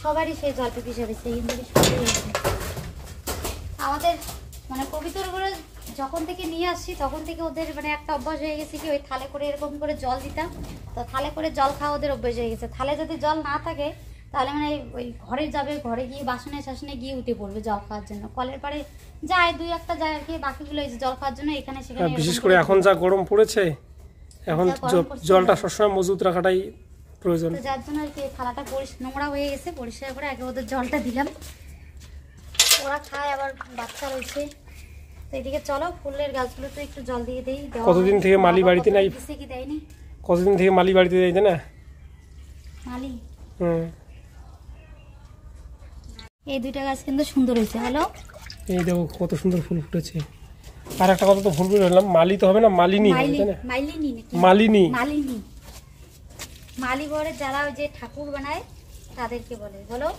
সবারই সেই জল পিপিস হয়েছে আমাদের মানে কবিতরগুলো যখন থেকে নিয়ে আসছি তখন থেকে ওদের মানে একটা অভ্যাস হয়ে গেছে কি ওই থালে করে এরকম করে জল দিতাম, তো থালে করে জল খাওয়া ওদের অভ্যাস হয়ে গেছে। থালে যদি জল না থাকে তাহলে মানে ওই ঘরে যাবে, ঘরে গিয়ে বাসনে শাসনে গিয়ে উঠে পড়বে জল খাওয়ার জন্য। কলের পাড়ে যায় দুই একটা যায় আর কি, বাকিগুলো এই জল খাওয়ার জন্য এখানে সেখানে। বিশেষ করে এখন যা গরম পড়েছে এখন জলটা সবসময় মজুত রাখাটাই প্রয়োজন, যার জন্য আর কি থালাটা নোংরা হয়ে গেছে, পরিষ্কার করে আগে ওদের জলটা দিলাম, ওরা খায় আবার বাচ্চা রয়েছে। তো এদিকে চলো ফুলের গাছগুলো তো একটু জল দিয়ে দেই। কতদিন থেকে মালি বাড়িতে নাই? কি দেয়নি? কতদিন থেকে মালি বাড়িতে যাইতে না? মালি এই দুইটা গাছ কিন্তু সুন্দর হয়েছে। হ্যালো, এই দেখো কত সুন্দর ফুল ফুটেছে। আর একটা কথা তো ফুল বললাম, মালি তো হবে না, মালিনী। মালিনী নাকি? মালিনী। মালিনী মালি বলে যারা ওই যে ঠাকুর বানায় তাদেরকে বলে। বলো,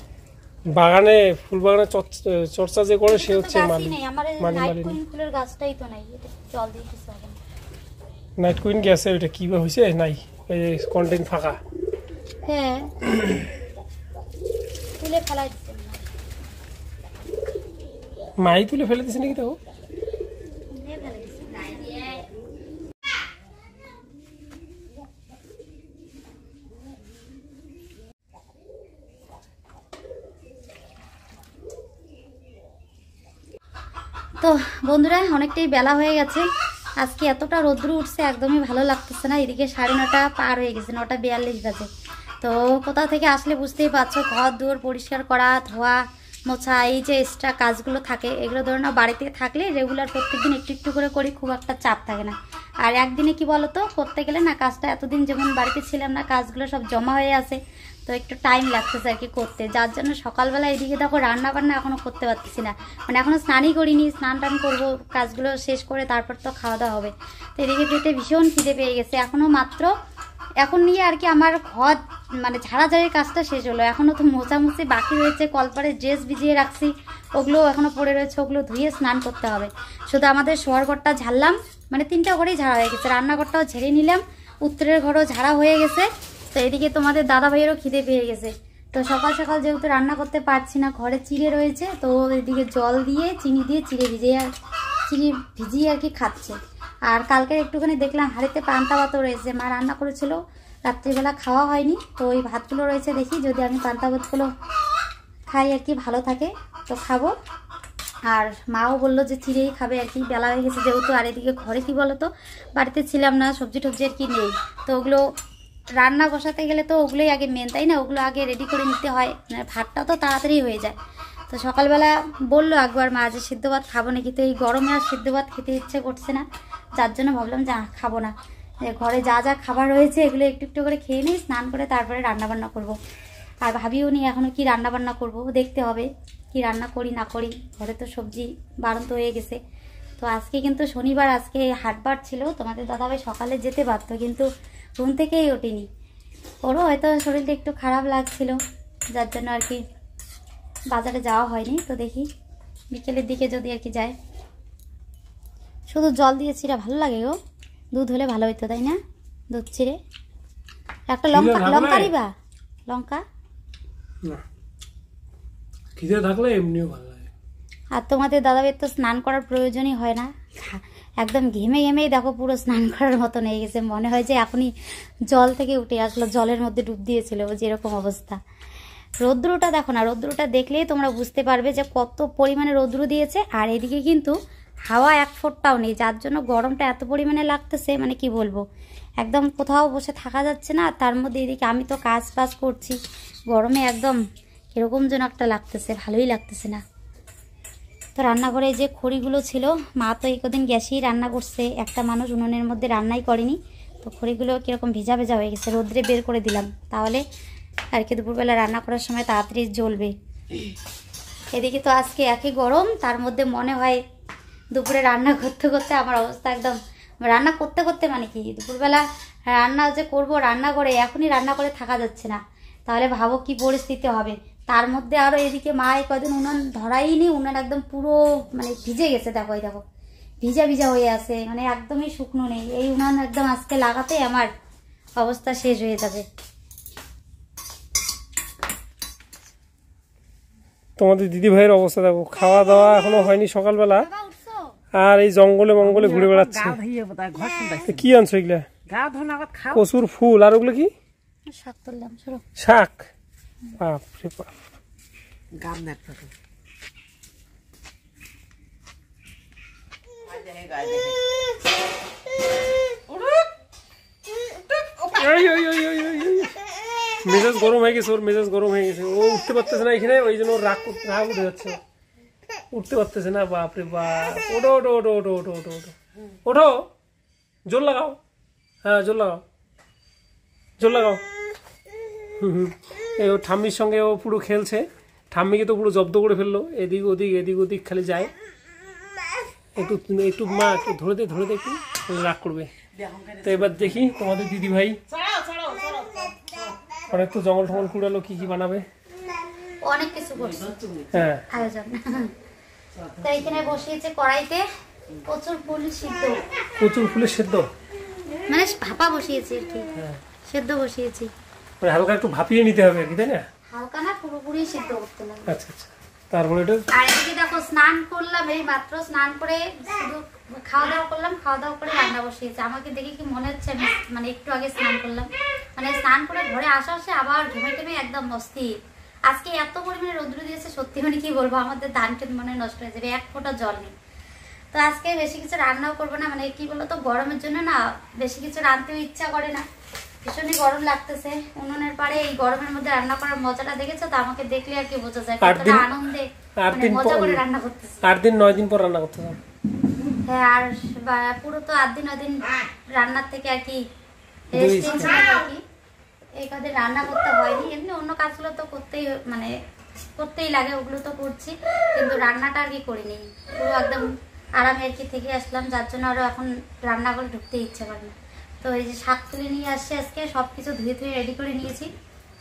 বাগানে ফুল বাগানে চর্চা যে করে সে হচ্ছে মালি। আমার নাইট কুইন ফুলের গাছটাই তো নাই, এটা জল দিয়ে কিছু হবে না। নাইট কুইন গেছে, ওটা কি হইছে? নাই, এই কন্টেইন ফাঁকা। হ্যাঁ, তুলে ফেলাই দিছে, মাই তুলে ফেলে দিছে নাকি? দেখো তো বন্ধুরা অনেকটাই বেলা হয়ে গেছে, আজকে এতটা রৌদ্র উঠছে একদমই ভালো লাগতেছে না। এদিকে 9:30 পার হয়ে গেছে, 9:42 বাজে। তো কোথাও থেকে আসলে বুঝতেই পারছো ঘর দুয়ার পরিষ্কার করা, ধোয়া মোছা, এই যে এক্সট্রা কাজগুলো থাকে এগুলো ধরো না বাড়িতে থাকলে রেগুলার প্রত্যেকদিন একটু একটু করে করি, খুব একটা চাপ থাকে না। আর একদিনে কি বলতো করতে গেলে না কাজটা এতদিন যেমন বাড়িতে ছিলাম না কাজগুলো সব জমা হয়ে আছে, তো একটু টাইম লাগতেছে আর কি করতে। যার জন্য সকালবেলা এদিকে দেখো রান্না বান্না এখনও করতে পারতেছি না, মানে এখনও স্নানই করিনি, স্নান টান করবো, কাজগুলো শেষ করে তারপর তো খাওয়া দাওয়া হবে। তো এদিকে পেটে ভীষণ খিদে পেয়ে গেছে, এখনও মাত্র এখন নিয়ে আর কি আমার ঘর মানে ঝাড়াঝাড়ির কাজটা শেষ হলো, এখনও তো মোছামুছি বাকি রয়েছে, কলপারে ড্রেস ভিজিয়ে রাখছি ওগুলো এখনও পড়ে রয়েছে, ওগুলো ধুয়ে স্নান করতে হবে। শুধু আমাদের শোয়ার ঘরটা ঝাড়লাম, মানে 3টা ঘরেই ঝাড়া হয়ে গেছে, রান্নাঘরটাও ঝেড়ে নিলাম, উত্তরের ঘরও ঝাড়া হয়ে গেছে। তো এদিকে তোমাদের দাদা ভাইয়েরও খিদে পেয়ে গেছে, তো সকাল সকাল যেহেতু রান্না করতে পারছি না, ঘরে চিড়ে রয়েছে, তো এদিকে জল দিয়ে চিনি দিয়ে চিড়ে ভিজিয়ে আর কি খাচ্ছে। আর কালকে একটুখানি দেখলাম হাঁড়িতে পান্তা ভাতও রয়েছে, মা রান্না করেছিল, রাত্রিবেলা খাওয়া হয়নি, তো ওই ভাতগুলো রয়েছে, দেখি যদি আমি পান্তা ভাতগুলো খাই আর কি ভালো থাকে তো খাবো। আর মাও বললো যে চিড়েই খাবে আর কি, বেলা হয়ে গেছে যেহেতু। আর এদিকে ঘরে কি বলো তো বাড়িতে ছিলাম না, সবজি টবজি আর কি নেই, তো ওগুলো রান্না বসাতে গেলে তো ওগুলোই আগে মেন, তাই না? ওগুলো আগে রেডি করে নিতে হয়, মানে ভাতটা তো তাড়াতাড়ি হয়ে যায়। তো সকালবেলা বললো একবার মা যে সিদ্ধ ভাত খাবো নাকি, তো এই গরমে আর সিদ্ধ ভাত খেতে ইচ্ছে করছে না, যার জন্য ভাবলাম যে খাবো না, ঘরে যা যা খাবার রয়েছে এগুলো একটু একটু করে খেয়ে নিই, স্নান করে তারপরে রান্নাবান্না করব। আর ভাবিও নি এখনও কি রান্নাবান্না করব, দেখতে হবে কি রান্না করি না করি, ঘরে তো সবজি বারন্ত হয়ে গেছে। তো আজকে কিন্তু শনিবার, আজকে হাটবার ছিল, তোমাদের দাদাভাই সকালে যেতে পারতো কিন্তু ঘুম থেকেই ওঠেনি, ওরও হয়তো শরীরটা একটু খারাপ লাগছিল, যার জন্য আর কি বাজারে যাওয়া হয়নি। তো দেখি বিকেলের দিকে যদি আর কি যায়। শুধু জল দিয়ে চিড়া ভালো লাগে গো, দুধ হলে ভালো হইতো তাই না? দুধ চিড়ে একটা লঙ্কা দিবা, লঙ্কা খিদে থাকলে এমনিও ভালো লাগে। আর তোমাদের দাদাভাইয়ের তো স্নান করার প্রয়োজনই হয় না, একদম ঘেমে ঘেমেই দেখো পুরো স্নান করার মতন হয়ে গেছে, মনে হয় যে এখনই জল থেকে উঠে আসলো, জলের মধ্যে ডুব দিয়েছিল, যেরকম অবস্থা। রৌদ্রটা দেখো না, রৌদ্রটা দেখলেই তোমরা বুঝতে পারবে যে কত পরিমাণে রৌদ্র দিয়েছে। আর এদিকে কিন্তু হাওয়া এক ফোঁটাও নেই, যার জন্য গরমটা এত পরিমাণে লাগতেছে, মানে কি বলবো, একদম কোথাও বসে থাকা যাচ্ছে না। তার মধ্যে এদিকে আমি তো কাজ করছি, গরমে একদম এরকম যেন একটা লাগতেছে, ভালোই লাগতেছে না। তো রান্নাঘরে যে খড়িগুলো ছিল, মা তো এই কদিন গ্যাসেই রান্না করছে, একটা মানুষ উনুনের মধ্যে রান্নাই করেনি, তো খড়িগুলো কীরকম ভেজা ভেজা হয়ে গেছে, রোদ্রে বের করে দিলাম, তাহলে আর কি দুপুরবেলা রান্না করার সময় তাড়াতাড়ি জ্বলবে। এদিকে তো আজকে একই গরম, তার মধ্যে মনে হয় দুপুরে রান্না করতে করতে আমার অবস্থা একদম, রান্না করতে করতে মানে কি দুপুরবেলা রান্না যে করবো রান্না করে, এখনই রান্না করে থাকা যাচ্ছে না, তাহলে ভাবো কি পরিস্থিতি হবে। তার মধ্যে আরও এদিকে মা কদিন উনান ধরাইনি, উনান একদম পুরো মানে ভিজে গেছে, দেখো এই দেখো ভিজা ভিজা হয়ে আছে, মানে একদমই শুকনো নেই। এই উনান একদম আজকে লাগাতে আমার অবস্থা শেষ হয়ে যাবে। তোমাদের দিদি ভাইয়ের অবস্থা দেখো, খাওয়া দাওয়া এখনো হয়নি সকালবেলা, আর এই জঙ্গলে মঙ্গলে ঘুরে বেড়াচ্ছে। কি আনছো এগুলা? কচুর ফুল, আর ওগুলো কি? শাক তুললাম। শাক? বাপরে বাপ। মেজাজ গরম হয়ে গেছে, ওর মেজাজ গরম হয়ে গেছে, ও উঠতে পারতেছে না এখানে, ওই জন্য রাগ উঠে যাচ্ছে, উঠতে পারতেছে না। বাপরে বাপ। ওঠো ওঠো ওঠো ওঠো ওঠো ওঠো ওঠো ওঠো, জোর লাগাও, হ্যাঁ জোর লাগাও, জোর লাগাও। এই ও ঠাম্মির সঙ্গে ও পুরো খেলছে, ঠাম্মিকে তো পুরো জব্দ করে ফেললো, এদিক ওদিক এদিক ওদিক খালি যায়। একটু একটু মা একটু ধরে দে একটু, রাগ করবে। তো এবার দেখি তোমাদের দিদি ভাই অনেক তো জঙ্গল টঙ্গল কুড়ালো, কি কি বানাবে, অনেক কিছু করছে। হ্যাঁ আয়োজন। তো এখানে বসিয়েছে কড়াইতে কচুর ফুল সিদ্ধ। কচুর ফুলের সেদ্ধ মানে ভাপা বসিয়েছি আর কি, সেদ্ধ বসিয়েছি। মানে হালকা একটু ভাপিয়ে নিতে হবে আর কি, তাই না? হালকা না, পুরোপুরি সিদ্ধ করতে হবে। আচ্ছা আচ্ছা। তারপরে এটা আর এদিকে দেখো স্নান করলাম, এই মাত্র স্নান করে শুধু খাওয়া দাওয়া করলাম, খাওয়া দাওয়া করে রান্না বসিয়েছে। আমাকে দেখে কি মনে হচ্ছে আমি মানে একটু আগে স্নান করলাম, মানে স্নান করে ঘরে আসা আসে আবার ঘুমে টেমে একদম মস্তি। আজকে এত পরিমাণে রৌদ্র দিয়েছে, সত্যি মানে কি বলবো, আমাদের ধান ক্ষেত মনে নষ্ট হয়ে যাবে, এক ফোঁটা জল নেই। তো আজকে বেশি কিছু রান্নাও করবো না, মানে কি বলতো গরমের জন্য না বেশি কিছু রাঁধতেও ইচ্ছা করে না, ভীষণই গরম লাগতেছে। উনুনের পাড়ে এই গরমের মধ্যে রান্না করার মজাটা দেখেছো তো, আমাকে দেখলে আর কি বোঝা যায় কতটা আনন্দে মানে মজা করে রান্না করতেছি। 8 দিন 9 দিন পর রান্না করতে হবে। হ্যাঁ, আর পুরো তো 8 দিন 9 দিন রান্নার থেকে আর কি রেস্ট নিলাম আর কি। এই কাজে রান্না করতে হয়নি, এমনি অন্য কাজগুলো তো করতেই মানে করতেই লাগে, ওগুলো তো করছি, কিন্তু রান্নাটা আর কি করিনি। পুরো একদম আরামে আর কি থেকে আসলাম, যার জন্য আরো এখন রান্না করে ঢুকতে ইচ্ছে করে না। তো এই যে শাক তুলে নিয়ে আসছে, আজকে সবকিছু ধুয়ে ধুয়ে রেডি করে নিয়েছি।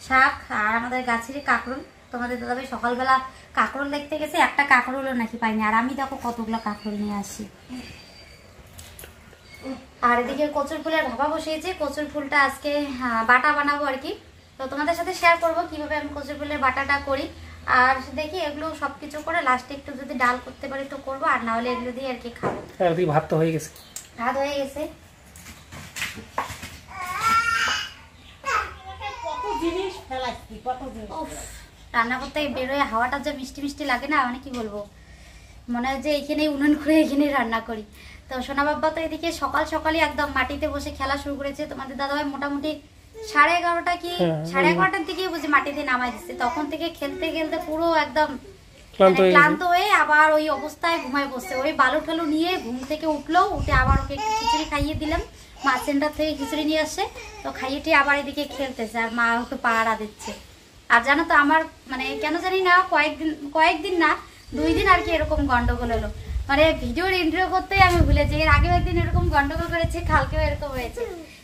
শাক আর আমাদের গাছের কাঁকরোল। তোমাদের দাদাভাই সকালবেলা কাঁকরোল দেখতে গেছে, একটা কাঁকরোলও নাকি পাইনি, আর আমি দেখো কতগুলো কাঁকরোল নিয়ে আসি। আর এদিকে কচুর ফুলের ভাপা বসিয়েছি। কচুর ফুলটা আজকে বাটা বানাবো আর কি, তো তোমাদের সাথে শেয়ার করবো কিভাবে আমি কচুর ফুলের বাটাটা করি। আর দেখি এগুলো সবকিছু করে লাস্টে একটু যদি ডাল করতে পারি তো করবো, আর না হলে এগুলো দিয়ে আর কি খাবো। ভাত তো হয়ে গেছে, ভাত হয়ে গেছে। রান্না করতে বেরোয় হাওয়াটা যে মিষ্টি মিষ্টি লাগে না, মানে কি বলবো, মনে হয় যে এখানে উনুন করে এখানে রান্না করি। তো সোনা বাবা তো এদিকে সকাল সকালই একদম মাটিতে বসে খেলা শুরু করেছে। তোমাদের দাদাভাই মোটামুটি 11:30 কি 11:30টার দিকে বুঝি মাটিতে নামাই দিচ্ছে, তখন থেকে খেলতে খেলতে পুরো একদম ক্লান্ত হয়ে আবার ওই অবস্থায় ঘুমায় বসছে। ওই বালু ঠালু নিয়ে ঘুম থেকে উঠলো, উঠে আবার ওকে একটু খিচুড়ি খাইয়ে দিলাম, মা সেন্টার থেকে খিচুড়ি নিয়ে আসছে, তো খাইয়েটি আবার এদিকে খেলতেছে, আর মা ওকে পাহারা দিচ্ছে। আর জানো তো আমার মানে কেন জানি না কয়েকদিন না 2 দিন আর কি এরকম গন্ডগোল হলো, মানে ভিডিওর ইন্টারভিউ করতেই আমি ভুলেছি। এর আগেও একদিন এরকম গন্ডগোল করেছি, কালকেও এরকম হয়েছে।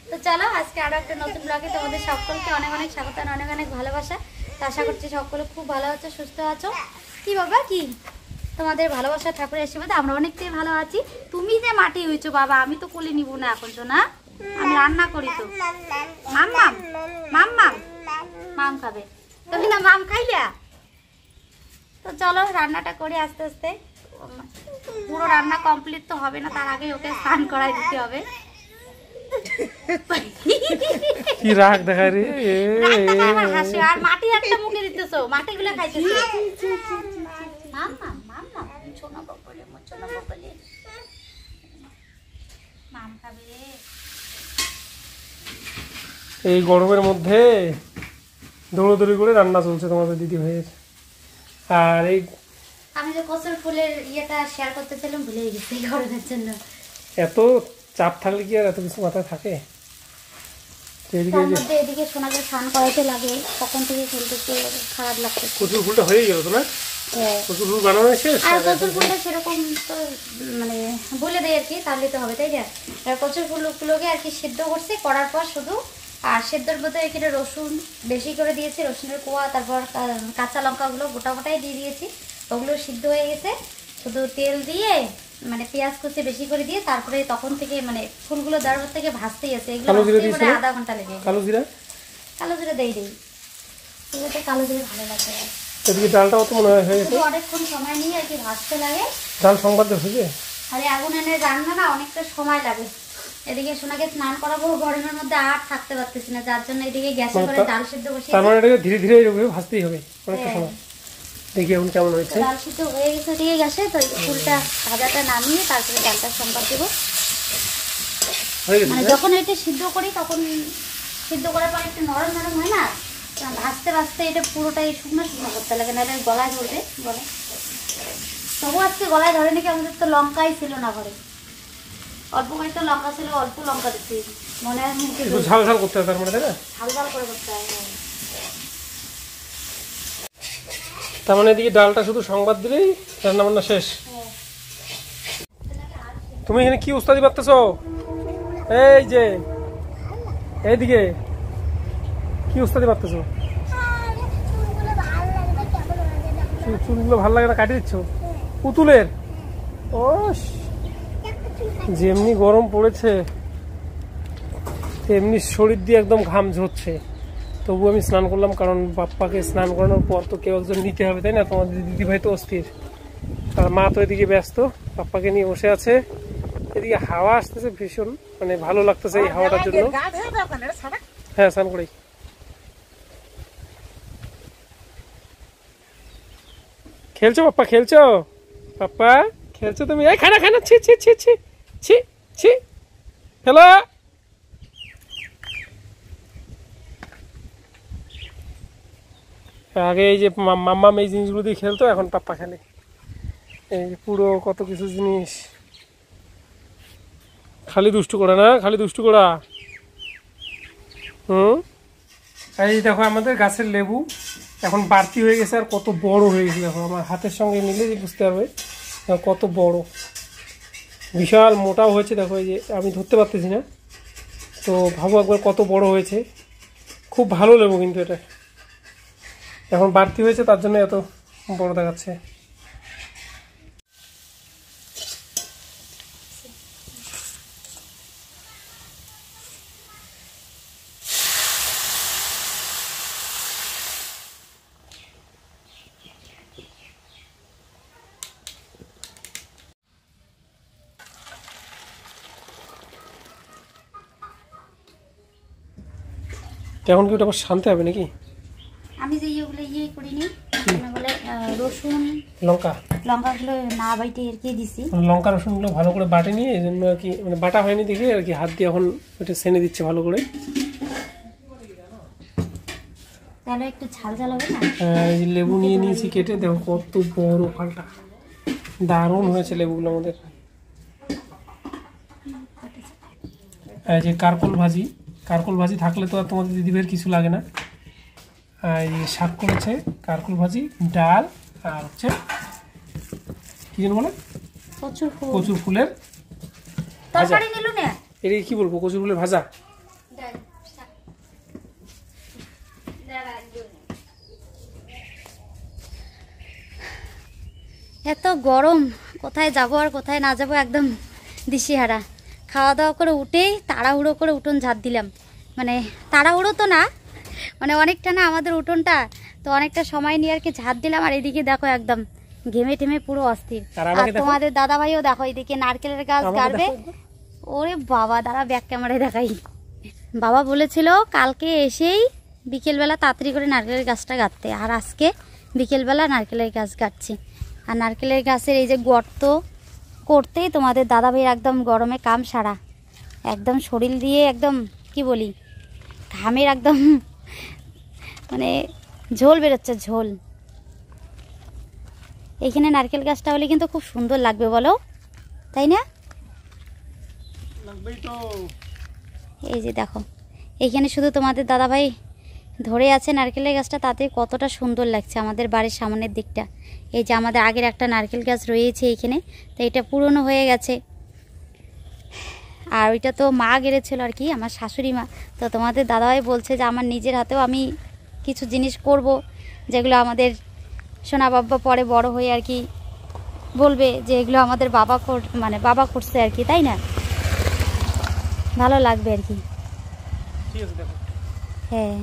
তো চলো আজকে আরো একটা নতুন ব্লগে তোমাদের সকলকে অনেক অনেক স্বাগত, অনেক অনেক ভালোবাসা। তো আশা করছি সকলে খুব ভালো আছো, সুস্থ আছো। কি বাবা কি তোমাদের ভালোবাসা ঠাকুরের আশীর্বাদে আমরা অনেকটাই ভালো আছি। তুমি যে মাটি হয়েছো বাবা, আমি তো কোলে নিব না এখন, তো না আমি রান্না করি তো। মাম মাম মাম মাম মাম খাবে তুমি না, মাম খাইলা। তো চলো রান্নাটা করে আস্তে আস্তে, পুরো রান্না কমপ্লিট তো হবে না, তার আগে ওকে স্নান করাই দিতে হবে। কি রাগ দেখা রে, হাসি আর মাটি একটা মুখে দিতেছো, মাটিগুলো খাইতেছো। মাম মাম মাম মাম ছোনা বকলে মোচনা বকলে মাম খাবে। এই গরমের মধ্যে দৌড়াদৌড়ি করে রান্না চলছে তোমাদের দিদি ভাইয়ের। আর এই আমি যে কচুর ফুলের ইয়েটা শেয়ার করতেছিলাম ভুলে গেছি গরমের জন্য। এত চাপ থাকলে কি আর এত কিছু মাথায় থাকে? এদিকে সোনাকে স্নান করাইতে লাগে, তখন থেকে খেলতে খারাপ লাগছে। কচুর ফুলটা হয়ে গেল তো না? কচুর ফুল বানানো শেষ। আর কচুর ফুলটা সেরকম তো মানে বলে দেয় আর কি, তাহলে তো হবে তাই না। আর কচুর ফুলগুলোকে আর কি সিদ্ধ করছে, করার পর শুধু আর সেদ্ধর মধ্যে এখানে রসুন বেশি করে দিয়েছি, রসুনের কোয়া, তারপর কাঁচা লঙ্কাগুলো গোটা গোটাই দিয়ে দিয়েছি, ওগুলো সিদ্ধ হয়ে গেছে। শুধু তেল দিয়ে মানে পেঁয়াজ কুচি বেশি করে দিয়ে তারপরে তখন থেকে মানে ফুলগুলো দেওয়ার পর থেকে ভাজতেই আছে। কালো জিরা এগুলো দিয়েছো? আধা ঘন্টা লেগে। কালো জিরা দেই এগুলোতে কালো জিরা ভালো লাগে। এদিকে ডালটাও তো মনে হয় হয়ে গেছে। অনেকক্ষণ সময় নিয়ে আর কি ভাজতে লাগে। ডাল সংবাদ হয়েছে? আরে আগুন এনে রান্না না অনেকটা সময় লাগে। এদিকে সোনাকে স্নান করাবো, গরমের মধ্যে আর থাকতে পারতেছি না, যার জন্য এদিকে গ্যাসে করে ডাল সিদ্ধ বসিয়ে। তার মানে এটাকে ধীরে ধীরে এভাবে ভাজতেই হবে অনেকটা সময়। দেখি এখন কেমন হয়েছে। ডাল সিদ্ধ হয়ে গেছে এদিকে গ্যাসে, তো ফুলটা ভাজাটা নামিয়ে তারপরে ডালটা সম্পাদ দেবো। মানে যখন এটা সিদ্ধ করি তখন সিদ্ধ করার পর একটু নরম নরম হয় না, ভাজতে ভাজতে এটা পুরোটাই শুকনো শুকনো করতে লাগে, না এটা গলায় ধরবে বলে। তবু আজকে গলায় ধরে নাকি, আমাদের তো লঙ্কাই ছিল না ঘরে, অল্প কয়েকটা লঙ্কা ছিল, অল্প লঙ্কা দিচ্ছি মনে হয় ঝাল ঝাল করতে হবে, তার মানে তাই না? ঝাল ঝাল করে করতে হয়। তার মানে এদিকে ডালটা শুধু সংবাদ দিলেই রান্না বান্না শেষ। তুমি এখানে কি উস্তাদি পারতেছ? এই যে এইদিকে কি উস্তাদি পারতেছ? চুলগুলো ভালো লাগে না, কাটিয়ে দিচ্ছ পুতুলের? ও যেমনি গরম পড়েছে তেমনি শরীর দিয়ে একদম ঘাম ঝরছে। তবু আমি স্নান করলাম, কারণ বাপ্পাকে স্নান করানোর পর তো কেউ একজন নিতে হবে, তাই না? তোমাদের দিদিভাই তো অস্থির, আর মা তো এদিকে ব্যস্ত, বাপ্পাকে নিয়ে বসে আছে। এদিকে হাওয়া আসতেছে ভীষণ, মানে ভালো লাগতেছে এই হাওয়াটার জন্য। হ্যাঁ, স্নান করেই। খেলছো বাপ্পা, খেলছো বাপ্পা, খেলছো তুমি? এই খানা খানা, ছি ছি ছি ছি ছি ছি, হ্যালো। আগে এই যে মাম্মা এই জিনিসগুলো দিয়ে খেলতো, এখন পাপ্পা খেলে। এই যে পুরো কত কিছু জিনিস, খালি দুষ্টু করা না, খালি দুষ্টু করা। এই দেখো আমাদের গাছের লেবু এখন বাড়তি হয়ে গেছে, আর কত বড় হয়ে গেছে দেখো, আমার হাতের সঙ্গে নিলে যে বুঝতে পারবে কত বড়, বিশাল মোটাও হয়েছে দেখো। এই যে আমি ধরতে পারতেছি না, তো ভাবো একবার কত বড় হয়েছে। খুব ভালো লেবু কিন্তু এটা, এখন বাড়তি হয়েছে তার জন্য এত বড় দেখাচ্ছে। এখন কি ওটা আবার শান্তি হবে নাকি? আমি যে ইয়েগুলো করিনি, বলে রসুন লঙ্কাগুলো না বাইটে এরকে দিছি। লঙ্কা রসুনগুলো ভালো করে বাটে নিয়ে, এই জন্য আর কি, মানে বাটা হয়নি দেখে আর কি হাত দিয়ে এখন ওটা সেনে দিচ্ছে ভালো করে, তাহলে একটু ঝাল ঝাল হবে না। এই যে লেবু নিয়ে নিয়েছি কেটে, দেখো কত বড় ফালটা, দারুণ হয়েছে লেবুগুলো আমাদের। এই যে কারকল ভাজি থাকলে তো আর তোমাদের দিদিভাইয়ের কিছু লাগে না। এই যে শাক করেছে, কারকল ভাজি, ডাল, আর হচ্ছে কি যেন বলে, কচুর ফুলের ভাজা। এটা কি বলবো, কচুর ফুলের ভাজা। এত গরম, কোথায় যাব আর কোথায় না যাব একদম দিশেহারা। খাওয়া দাওয়া করে উঠেই তাড়াহুড়ো করে উঠোন ঝাড় দিলাম, মানে তাড়াহুড়ো তো না, মানে অনেকটা না আমাদের উঠোনটা, তো অনেকটা সময় নিয়ে আর কি ঝাড় দিলাম। আর এদিকে দেখো একদম ঘেমে টেমে পুরো অস্থির। আর তোমাদের দাদা ভাইও দেখো এদিকে নারকেলের গাছ গাড়বে। ওরে বাবা, দাঁড়া ব্যাক ক্যামেরায় দেখাই। বাবা বলেছিল কালকে এসেই বিকেলবেলা তাড়াতাড়ি করে নারকেলের গাছটা গাঁথতে, আর আজকে বিকেলবেলা নারকেলের গাছ গাঁটছি। আর নারকেলের গাছের এই যে গর্ত করতেই তোমাদের দাদা ভাইয়ের একদম গরমে কাম সারা, একদম শরীর দিয়ে একদম কি বলি, ঘামের একদম মানে ঝোল বেরোচ্ছে, ঝোল। এইখানে নারকেল গাছটা হলে কিন্তু খুব সুন্দর লাগবে, বলো তাই না? এই যে দেখো এইখানে শুধু তোমাদের দাদাভাই ধরে আছে নারকেলের গাছটা, তাতে কতটা সুন্দর লাগছে আমাদের বাড়ির সামনের দিকটা। এই যে আমাদের আগের একটা নারকেল গাছ রয়েছে এইখানে, তো এটা পুরনো হয়ে গেছে, আর ওইটা তো মা গেড়েছিল আর কি, আমার শাশুড়ি মা। তো তোমাদের দাদাভাই বলছে যে আমার নিজের হাতেও আমি কিছু জিনিস করব, যেগুলো আমাদের সোনা বাবা পরে বড় হয়ে আর কি বলবে যে এগুলো আমাদের বাবা মানে বাবা করছে আর কি, তাই না? ভালো লাগবে আর কি। ঠিক আছে দেখো। হ্যাঁ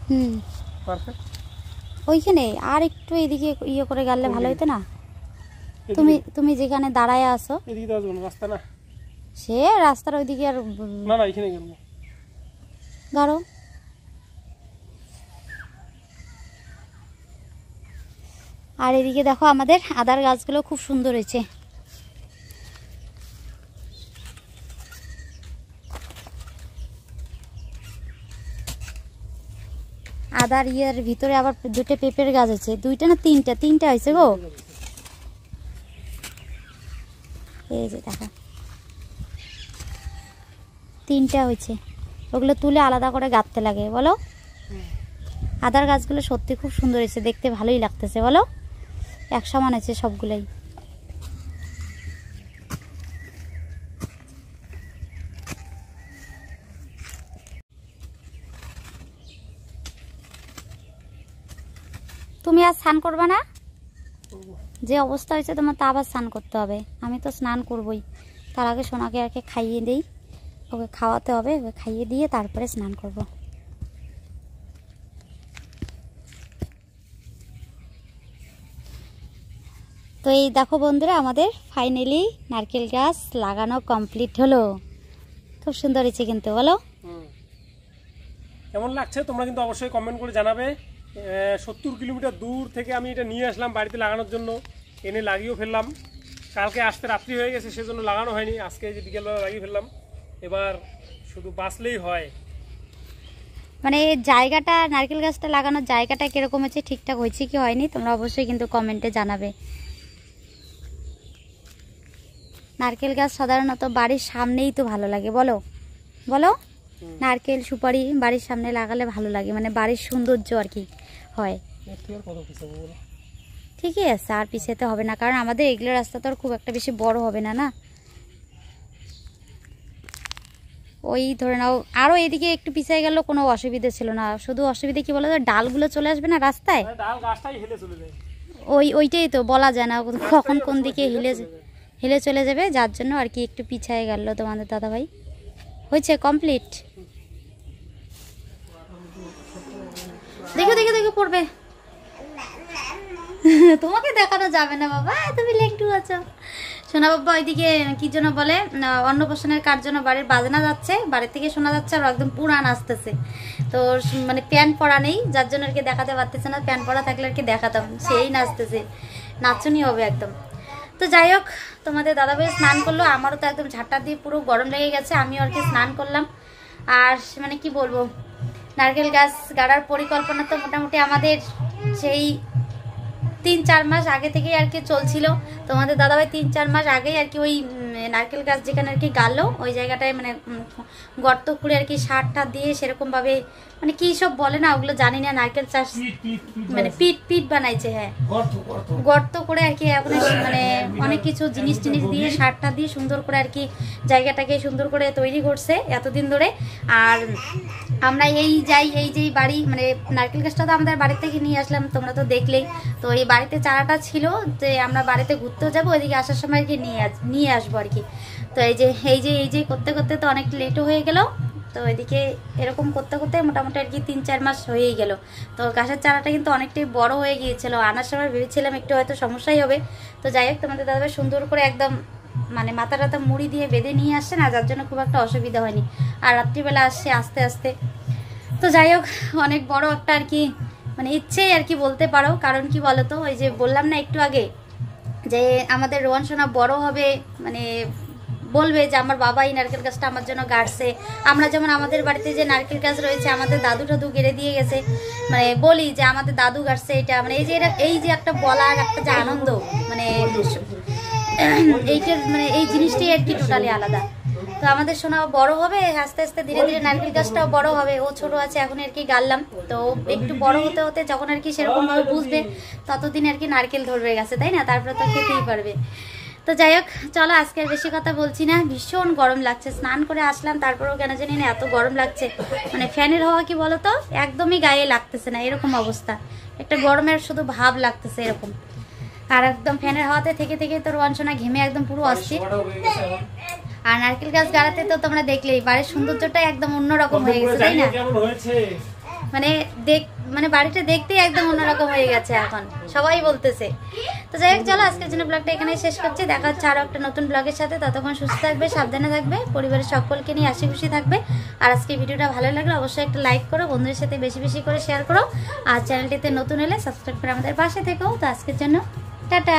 হুম পারফেক্ট। ওইখানে আর একটু এদিকে ইয়ে করে গেলে ভালো হতো না? তুমি তুমি যেখানে দাঁড়ায় আছো এদিকে তো আসবো না, রাস্তা না। সে রাস্তার ওইদিকে আর না না এখানে গেল গাড়ো। আর এদিকে দেখো আমাদের আদার গাছগুলো খুব সুন্দর হয়েছে। আদার ইয়ের ভিতরে আবার দুটো পেঁপের গাছ আছে, দুইটা না তিনটা হয়েছে গো। এই যে দেখো তিনটা হয়েছে, ওগুলো তুলে আলাদা করে গাঁথতে লাগে বলো। আদার গাছগুলো সত্যি খুব সুন্দর হয়েছে, দেখতে ভালোই লাগতেছে বলো। এক সমান আছে সবগুলোই। তুমি আর স্নান করবে না? যে অবস্থা হয়েছে তোমার তা আবার স্নান করতে হবে। আমি তো স্নান করবই, তার আগে সোনাকে আর খাইয়ে দিই, ওকে খাওয়াতে হবে, ওকে খাইয়ে দিয়ে তারপরে স্নান করব। তো এই দেখো বন্ধুরা, আমাদের ফাইনালি নারকেল গাছ লাগানো কমপ্লিট হলো। খুব সুন্দর হয়েছে কিন্তু বলো। কেমন লাগছে তোমরা কিন্তু অবশ্যই কমেন্ট করে জানাবে। 70 কিলোমিটার দূর থেকে আমি এটা নিয়ে আসলাম বাড়িতে লাগানোর জন্য, এনে লাগিয়েও ফেললাম। কালকে আসতে রাত্রি হয়ে গেছে, সেজন্য লাগানো হয়নি। আজকে যে বিকেলবেলা লাগিয়ে ফেললাম, এবার শুধু বাঁচলেই হয়। মানে জায়গাটা, নারকেল গাছটা লাগানোর জায়গাটা কিরকম হয়েছে, ঠিকঠাক হয়েছে কি হয়নি, তোমরা অবশ্যই কিন্তু কমেন্টে জানাবে। নারকেল গাছ সাধারণত বাড়ির সামনেই তো ভালো লাগে বলো বলো। নারকেল সুপারি বাড়ির সামনে লাগালে ভালো লাগে, মানে বাড়ির সৌন্দর্য আর কি হয়। ঠিকই আছে, আর পিছাতে হবে না, কারণ আমাদের এগুলো রাস্তা তো আর খুব একটা বেশি বড় হবে না না। ওই ধরে নাও আরো এদিকে একটু পিছিয়ে গেল কোনো অসুবিধা ছিল না, শুধু অসুবিধা কি বলো তো, ডালগুলো চলে আসবে না রাস্তায়। ওইটাই তো বলা যায় না কখন কোন দিকে হেলে চলে যাবে, যার জন্য আর কি একটু পিছিয়ে গেল তোমাদের দাদাভাই। হয়েছে কমপ্লিট। দেখো দেখো দেখো পড়বে। তোমাকে দেখানো যাবে না বাবা, তুমি লেকটু আছো। সোনা বাবা ওইদিকে কি জন্য বলে, অন্নপ্রাশনের কার জন্য বাড়ির বাজনা যাচ্ছে, বাড়ি থেকে শোনা যাচ্ছে, আর একদম পুরান আসতেছে। তো মানে প্যান্ট পরা নেই, যার জন্য আর কি দেখাতে পারতেছে না। প্যান্ট পরা থাকলে আর কি দেখাতাম, সেই নাচতেছে, নাচুনি হবে একদম। তো যাই হোক, তোমাদের দাদাভাই স্নান করলো, আমারও তো একদম ঝাঁটা দিয়ে পুরো গরম লেগে গেছে, আমিও আর কি স্নান করলাম। আর মানে কি বলবো, নারকেল গাছ গাড়ার পরিকল্পনা তো মোটামুটি আমাদের সেই 3-4 মাস আগে থেকেই আর কি চলছিল। তোমাদের দাদাভাই 3-4 মাস আগেই আর কি ওই নারকেল গাছ যেখানে আর কি গাড়লো, ওই জায়গাটায় মানে গর্ত খুঁড়ে আর কি সারটা দিয়ে সেরকমভাবে, মানে কি সব বলে না ওগুলো জানি না, নারকেল চাষ মানে পিট বানাইছে। হ্যাঁ, গর্ত করে আর কি এখন মানে অনেক কিছু জিনিস দিয়ে সারটা দিয়ে সুন্দর করে আর কি জায়গাটাকে সুন্দর করে তৈরি করছে এতদিন ধরে। আর আমরা এই যে বাড়ি, মানে নারকেল গাছটা তো আমাদের বাড়ি থেকে নিয়ে আসলাম, তোমরা তো দেখলেই। তো এই বাড়িতে চারাটা ছিল যে আমরা বাড়িতে ঘুরতেও যাবো, ওইদিকে আসার সময় আর কি নিয়ে আসবো আর কি। তো এই যে করতে করতে তো অনেক লেটও হয়ে গেল। তো এদিকে এরকম করতে করতে মোটামুটি আর কি 3-4 মাস হয়েই গেল। তো গাছের চারাটা কিন্তু অনেকটাই বড় হয়ে গিয়েছিল, আনার সময় ভেবেছিলাম একটু হয়তো সমস্যাই হবে। তো যাই হোক, তোমাদের দাদাভাই সুন্দর করে একদম মানে মাথা মুড়ি দিয়ে বেঁধে নিয়ে আসছে না, যার জন্য খুব একটা অসুবিধা হয়নি। আর রাত্রিবেলা আসছে আস্তে আস্তে। তো যাই হোক, অনেক বড় একটা আর কি মানে ইচ্ছেই আর কি বলতে পারো। কারণ কি বলতো, ওই যে বললাম না একটু আগে যে আমাদের রোহন সোনা বড় হবে, মানে বলবে যে আমার বাবা এই নারকেল গাছটা আমার জন্য গাড়ছে। আমরা যেমন আমাদের বাড়িতে যে নারকেল গাছ রয়েছে, আমাদের দাদু টাদু গেড়ে দিয়ে গেছে, মানে বলি যে আমাদের দাদু গাড়ছে এটা, মানে এই যে একটা বলার একটা যে আনন্দ, মানে এইটার মানে এই জিনিসটাই আর কি টোটালি আলাদা। তো আমাদের সোনা বড় হবে আস্তে আস্তে, ধীরে ধীরে নারকেল গাছটাও বড় হবে। ও ছোট আছে এখন আর কি গাড়লাম, তো একটু বড় হতে হতে যখন আর কি সেরকম ভাবে বুঝবে, ততদিন আর কি নারকেল ধরবে গাছে, তাই না? তারপরে তো খেতেই পারবে। তো যাই হোক, চলো আজকে আর বেশি কথা বলছি না। ভীষণ গরম লাগছে, স্নান করে আসলাম, তারপরেও কেন জানি না এত গরম লাগছে। মানে ফ্যানের হাওয়া কি বলতো, একদমই গায়ে লাগতেছে না, এরকম অবস্থা, একটা গরমের শুধু ভাব লাগতেছে এরকম। আর একদম ফ্যানের হাওয়াতে থেকে থেকে তোর অঞ্চনা ঘেমে একদম পুরো অস্থির। সকালটাও হয়ে গেছে এখন। আর নারকেল গাছ গাড়াতে তো তোমরা দেখলেই বাড়ির সৌন্দর্যটা একদম অন্যরকম হয়ে গেছে, তাই না? কেমন হয়েছে? মানে বাড়িটা দেখতেই একদম অন্যরকম হয়ে গেছে এখন, সবাই বলতেছে। তো যাই হোক, চলো আজকের জন্য ব্লগটা এখানেই শেষ করছি। দেখা হচ্ছে আরও একটা নতুন ব্লগের সাথে। ততক্ষণ সুস্থ থাকবে, সাবধানে থাকবে, পরিবারের সকলকে নিয়ে হাসি খুশি থাকবে। আর আজকে ভিডিওটা ভালো লাগলে অবশ্যই একটা লাইক করো, বন্ধুদের সাথে বেশি বেশি করে শেয়ার করো। আর চ্যানেলটিতে নতুন হলে সাবস্ক্রাইব করে আমাদের পাশে থেকো। তো আজকের জন্য টাটা।